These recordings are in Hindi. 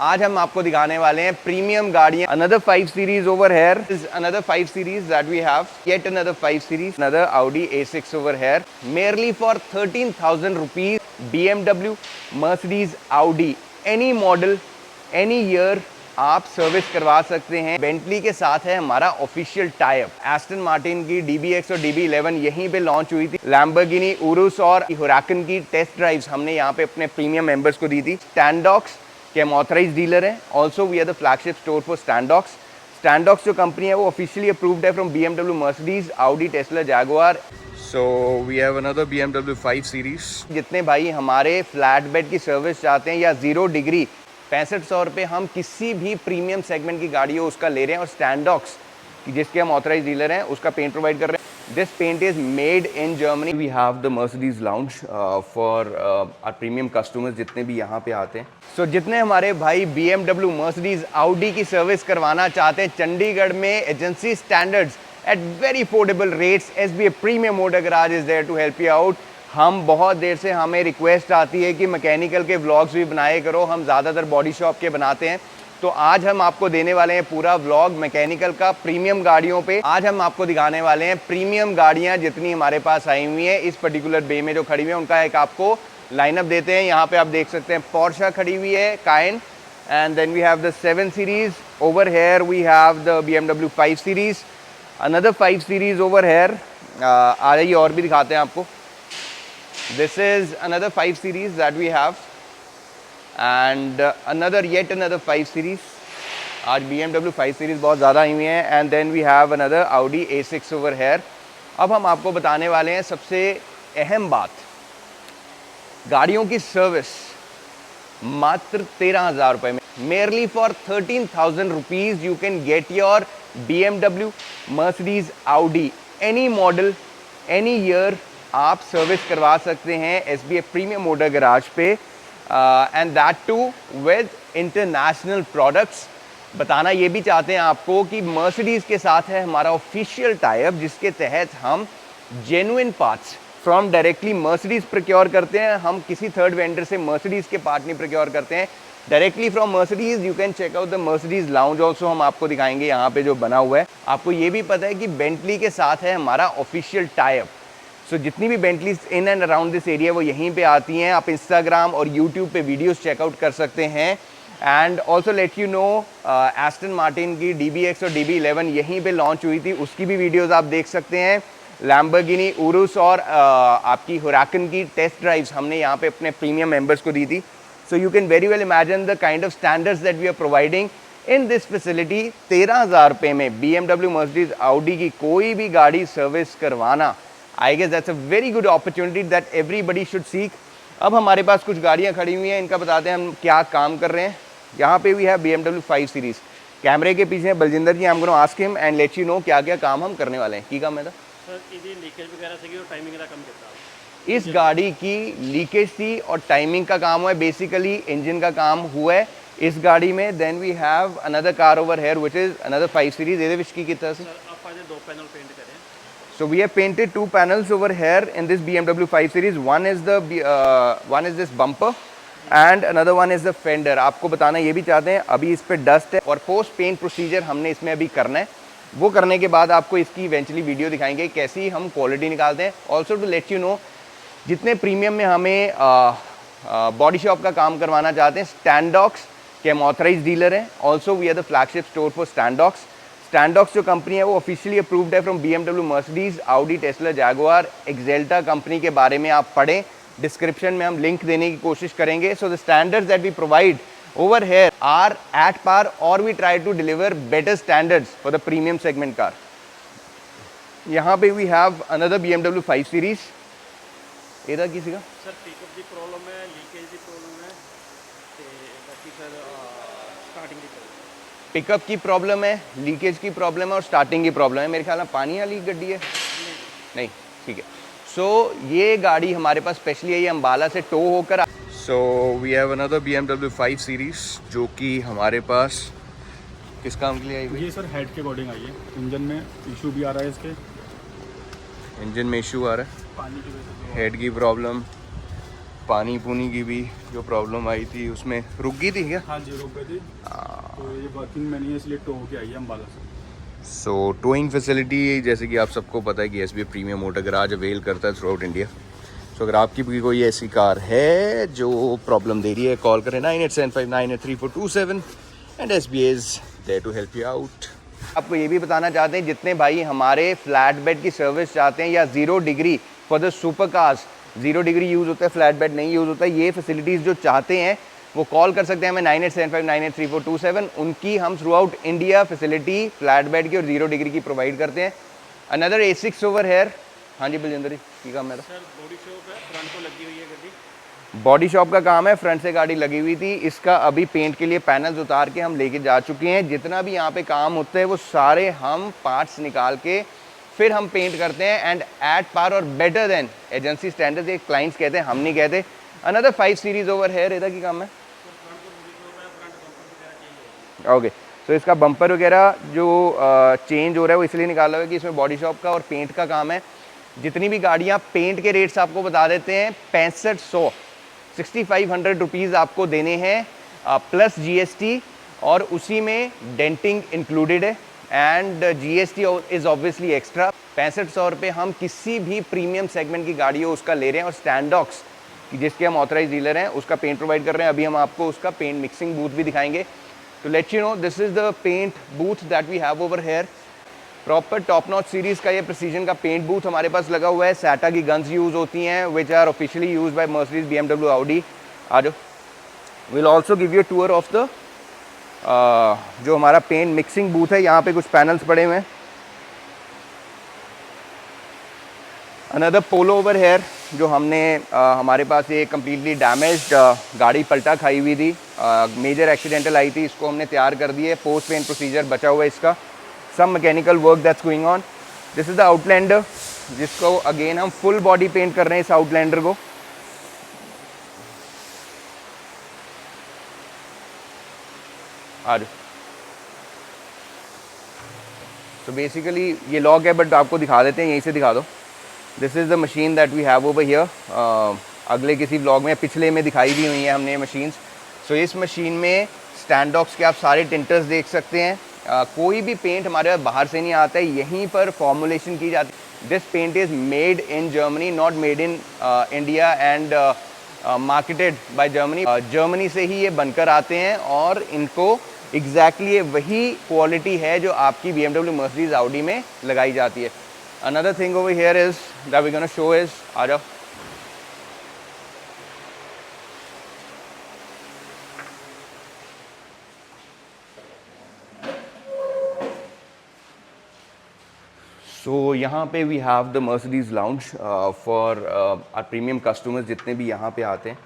आज हम आपको दिखाने वाले हैं प्रीमियम गाड़ियां। Another 5 series over here is another 5 series that we have. Yet another 5 series, another Audi A6 over here. Merely for 13,000 rupees, BMW, Mercedes, Audi, any model, any year, आप सर्विस करवा सकते हैं। बेंटली के साथ है हमारा official tie up. Aston Martin की DBX और DB11 यहीं पे लॉन्च हुई थी। लैम्बोर्गिनी उरुस और हुराकन की टेस्ट ड्राइव्स हमने यहाँ पे अपने प्रीमियम मेंबर्स को दी थी। स्टैंडॉक्स के हम ऑथराइज डीलर हैं। Also we are the flagship store for Standox. Standox जो कंपनी है वो ऑफिशियली अप्रूव्ड है from BMW, Mercedes, Audi, Tesla, Jaguar. So we have another BMW 5 series. जितने भाई हमारे फ्लैट बेड की सर्विस चाहते हैं या 0 डिग्री 6500 रुपये हम किसी भी प्रीमियम सेगमेंट की गाड़ी हो उसका ले रहे हैं। और स्टैंडॉक्स जिसके हम ऑथराइज डीलर हैं उसका पेंट प्रोवाइड कर रहे हैं। This paint is made in Germany. We have the Mercedes lounge for our premium customers जितने भी यहाँ पे आते हैं। सो जितने हमारे भाई BMW, Mercedes, Audi की सर्विस करवाना चाहते हैं चंडीगढ़ में agency standards at very affordable rates, SBA premium motor garage is there to help you out. हम बहुत देर से हमें रिक्वेस्ट आती है कि मैकेनिकल के व्लॉग्स भी बनाए करो। हम ज़्यादातर बॉडी शॉप के बनाते हैं, तो आज हम आपको देने वाले हैं पूरा व्लॉग मैकेनिकल का प्रीमियम गाड़ियों पे। आज हम आपको दिखाने वाले हैं प्रीमियम गाड़ियां जितनी हमारे पास आई हुई हैं इस पर्टिकुलर बे में जो खड़ी हुई है उनका एक आपको लाइनअप देते हैं। यहाँ पे आप देख सकते हैं पोर्शा खड़ी हुई है, Cayenne, and then we have the 7 series over here. We have the BMW 5 series, another 5 series over here. आ जाइए और भी दिखाते हैं आपको। This is another 5 series that we have and yet another 5 series. आज BMW 5 series बहुत ज़्यादा आई हुई हैं। and then we have another Audi A6 over here. अब हम आपको बताने वाले हैं सबसे अहम बात, गाड़ियों की सर्विस मात्र 13,000 रुपये में। Merely for 13,000 rupees you can get your BMW, Mercedes, Audi, any model, any year आप सर्विस करवा सकते हैं SBA प्रीमियम मोटर गराज पे, and that too with international products. बताना ये भी चाहते हैं आपको कि मर्सिडीज़ के साथ है हमारा ऑफिशियल टाई अप जिसके तहत हम genuine parts from directly Mercedes procure करते हैं। हम किसी थर्ड वेंडर से मर्सिडीज़ के पार्ट नहीं प्रोक्योर करते हैं, directly from Mercedes. You can check out the Mercedes lounge also, हम आपको दिखाएंगे यहाँ पे जो बना हुआ है। आपको ये भी पता है कि बेंटली के साथ है हमारा ऑफिशियल टाई अप। सो जितनी भी Bentleys in and around this area वो यहीं पे आती हैं। आप इंस्टाग्राम और यूट्यूब पे वीडियोस चेकआउट कर सकते हैं। And also let you no Aston Martin की DBX और DB11 यहीं पे लॉन्च हुई थी, उसकी भी वीडियोस आप देख सकते हैं। लैम्बोर्गिनी उरुस और आपकी हुराकन की टेस्ट ड्राइव्स हमने यहाँ पे अपने प्रीमियम मेंबर्स को दी थी। So you can very well imagine the kind of standards that we are providing in this facility. 13,000 रुपये में BMW, Mercedes, Audi की कोई भी गाड़ी सर्विस करवाना, I guess that's a very good opportunity that everybody should seek. अब हमारे पास कुछ गाड़ियाँ खड़ी हुई हैं, इनका बताते हैं हम क्या काम कर रहे हैं। यहाँ पे भी है BMW 5 सीरीज़। कैमरे के पीछे बलजिंदर जी, हम ask him and let you no क्या क्या काम हम करने वाले हैं। की काम है था सर लीकेज वगैरह से और टाइमिंग का काम करता है। इस गाड़ी की लीकेज थी और टाइमिंग का काम हुआ है। बेसिकली इंजन का काम हुआ है इस गाड़ी में। Then we have another car over here which is another 5 series. ये विच की कितना से आप आज 2 पैनल पेंट करें। So we have painted 2 panels over here in this BMW 5 series. One is this bumper and another one is the fender. आपको बताना ये भी चाहते हैं अभी इस पे डस्ट है और पोस्ट पेंट प्रोसीजर हमने इसमें अभी करना है। वो करने के बाद आपको इसकी इवेंचुअली वीडियो दिखाएंगे कैसी हम क्वालिटी निकालते हैं। Also to let you know जितने प्रीमियम में हमें बॉडी शॉप का काम करवाना चाहते हैं, स्टैंडॉक्स के हम ऑथराइज डीलर हैं। Also we are the flagship store for Standox. Standox जो कंपनी है वो ऑफिशियली अप्रूव्ड है from BMW, Mercedes, Audi, Tesla, Jaguar, Axalta company के बारे में आप पढ़ें। डिस्क्रिप्शन में हम लिंक देने की कोशिश करेंगे। So the standards that we provide over here are at par और we try to deliver better standards for the premium segment car. यहाँ पे we have another BMW 5 series. ਇਹਦਾ ਕੀ ਸੀਗਾ सर? पिकअप की प्रॉब्लम है, लीकेज की प्रॉब्लम है, बाकी सर स्टार्टिंग की प्रॉब्लम। पिकअप की प्रॉब्लम है, लीकेज की प्रॉब्लम है और स्टार्टिंग की प्रॉब्लम है। मेरे ख्याल में पानी वाली गड्डी है नहीं, ठीक है। सो ये गाड़ी हमारे पास स्पेशली है, ये अम्बाला से टो होकर। So we have another BMW 5 series जो कि हमारे पास किस काम के लिए आई हुई? ये सर हेड के अकॉर्डिंग आई है। इंजन में इशू भी आ रहा है, इसके इंजन में इशू आ रहा है, पानी की वजह से, हेड की प्रॉब्लम, पानी पूनी की भी जो प्रॉब्लम आई थी उसमें रुक गई थी क्या? हाँ जी, रुक गई थी। तो ये वर्किंग में नहीं है, इसलिए टो के आई है अम्बाला से। सो टोइंग फैसिलिटी जैसे कि आप सबको पता है कि SBI premium motor garage avail करता है थ्रू आउट इंडिया। सो अगर आपकी भी कोई ऐसी कार है जो प्रॉब्लम दे रही है, कॉल करें 9875983427 and SBA is there to help you out. आपको ये भी बताना चाहते हैं जितने भाई हमारे फ्लैट बेड की सर्विस चाहते हैं या 0 degree for the super cars, 0 degree use होता है, फ्लैट बेड नहीं यूज़ होता है, ये फैसिलिटीज़ जो चाहते हैं वो कॉल कर सकते हैं हमें 9875983427। उनकी हम through out India facility flat bed की और 0 डिग्री की प्रोवाइड करते हैं। Another A6 over here. हाँ जी बलजिंदर जी, की काम है सर बॉडी शॉप है, फ्रंट को लगी हुई है गड्डी। बॉडी शॉप का काम है, फ्रंट से गाड़ी लगी हुई थी। इसका अभी पेंट के लिए पैनल्स उतार के हम लेके जा चुके हैं। जितना भी यहाँ पे काम होता है वो सारे हम पार्ट्स निकाल के फिर हम पेंट करते हैं एंड एट पार और बेटर देन एजेंसी स्टैंडर्ड्स, ये क्लाइंट्स कहते हैं, हम नहीं कहते। अनदर 5 सीरीज ओवर हेयर, इधर की काम है। ओके, तो इसका बम्पर वगैरह जो चेंज हो रहा है वो इसलिए निकाला हुआ है कि इसमें बॉडी शॉप का और पेंट का काम है। जितनी भी गाड़ियाँ, पेंट के रेट्स आपको बता देते हैं, 6500 6500 रुपीज़ आपको देने हैं प्लस GST, और उसी में डेंटिंग इंक्लूडेड है and GST is obviously extra. 6500 रुपये हम किसी भी प्रीमियम सेगमेंट की गाड़ी हो उसका ले रहे हैं, और स्टैंडॉक्स जिसके हम ऑथराइज डीलर हैं उसका पेंट प्रोवाइड कर रहे हैं। अभी हम आपको उसका पेंट मिक्सिंग बूथ भी दिखाएंगे। तो let you know this is the paint booth that we have over here. Proper top notch series का ये प्रिसीजन का पेंट बूथ हमारे पास लगा हुआ है। सैटा की गन्स यूज़ होती हैं which are officially use by Mercedes, BMW, Audi। आ जाओ, will also give you tour of the जो हमारा पेंट मिक्सिंग बूथ है। यहाँ पे कुछ पैनल्स पड़े हुए हैं। अनदर पोलो ओवर हेयर, जो हमने हमारे पास ये कम्प्लीटली डैमेज्ड गाड़ी पलटा खाई हुई थी, मेजर एक्सीडेंटल आई थी, इसको हमने तैयार कर दिए। पोस्ट पेंट प्रोसीजर बचा हुआ है इसका, some mechanical work that's going on. This is the Outlander, जिसको अगेन हम फुल बॉडी पेंट कर रहे हैं इस आउटलैंडर को। आज तो बेसिकली ये लॉक है, बट आपको दिखा देते हैं, यहीं से दिखा दो। This is the machine that we have over here. अगले किसी व्लॉग में, पिछले में दिखाई दी हुई है हमने ये मशीन्स। सो इस मशीन में स्टैंडॉक्स के आप सारे टिंटर्स देख सकते हैं। कोई भी पेंट हमारे बाहर से नहीं आता है, यहीं पर फॉर्मुलेशन की जाती है। This paint is made in Germany, not made in India and marketed by Germany. Germany से ही ये बनकर आते हैं और इनको एग्जैक्टली वही क्वालिटी है जो आपकी BMW, Mercedes, Audi में लगाई जाती है। Another thing over here is that we gonna show is, आ जाओ, सो यहाँ पे we have the Mercedes lounge for our premium customers जितने भी यहाँ पे आते हैं।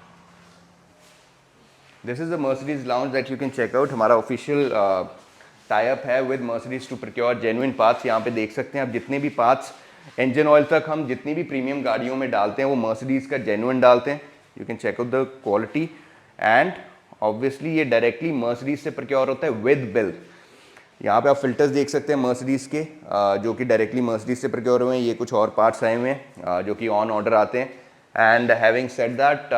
This is the Mercedes lounge that you can check out. हमारा ऑफिशियल टाई अप है with Mercedes to procure genuine parts. यहाँ पे देख सकते हैं आप, जितने भी पार्ट्स इंजन ऑयल तक हम जितनी भी प्रीमियम गाड़ियों में डालते हैं वो Mercedes का जेन्युइन डालते हैं। You can check out the quality and obviously ये डायरेक्टली Mercedes से प्रोक्योर होता है विद बिल। यहाँ पे आप फिल्टर्स देख सकते हैं Mercedes के, जो कि डायरेक्टली Mercedes से प्रोक्योर हुए हैं। ये कुछ और पार्ट्स आए हुए हैं जो कि ऑन ऑर्डर आते हैं। एंड हैविंग सेड दैट,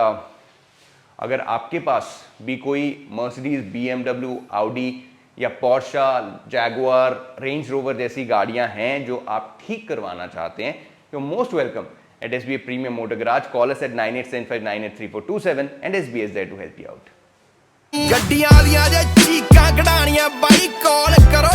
अगर आपके पास भी कोई Mercedes, BMW, Audi या Porsche, Jaguar, Range Rover जैसी गाड़ियां हैं जो आप ठीक करवाना चाहते हैं, you're most welcome at SBA Premium Motor Garage. Call us at 9875983427 and SBA is there to help you out. ਗੱਡੀਆਂ ਦੀਆਂ ਜੇ ਚੀਕਾਂ ਕਢਾਣੀਆਂ ਬਾਈ ਕਾਲ ਕਰੋ